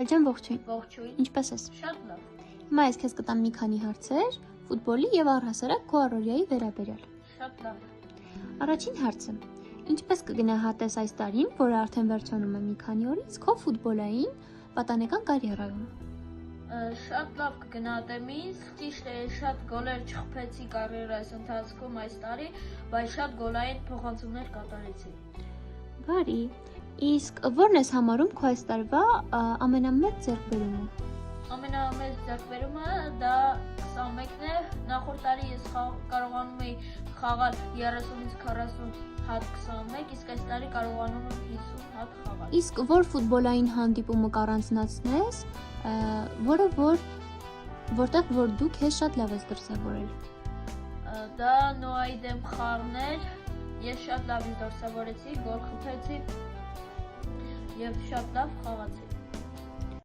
Ջան, ողջույն։ Ողջույն։ Ինչպե՞ս ես։ Շատ լավ։ Հիմա ես քեզ կտամ մի քանի հարցեր ֆուտբոլի եւ առհասարակ քո առօրյայի վերաբերյալ։ Շատ լավ։ Առաջին հարցը. ինչպես կգնահատես այս տարին, որը արդեն վերջանում է մի քանի օրից, քո ֆուտբոլային պատանեկան կարիերայում։ Շատ լավ կգնահատեմ ինձ, ճիշտ է, շատ գոլեր չխփեցի կարիերայիս ընթացքում այս տարի, բայց շատ գոլային փոխանցումներ կատարեցի։ Բարի։ Իսկ ո՞րն ես համարում քո այս տարվա ամենամեծ ձեռքբերումը։ Ամենամեծ ձեռքբերումը դա 21-ն է, նախորդ տարի ես կարողանում էի խաղալ 30-ից 40 հատ 21, իսկ այս տարի կարողանում եմ 50 հատ խաղալ։ Իսկ որ ֆուտբոլային հանդիպումը կառանձնացնես, որտեղ որ դու քեզ շատ լավ ես դրսևորել։ Դա Նոայի դեմ խաղն էր, ես շատ լավ դրսևորեցի, գոլ խփեցի եւ շատ լավ խաղացի։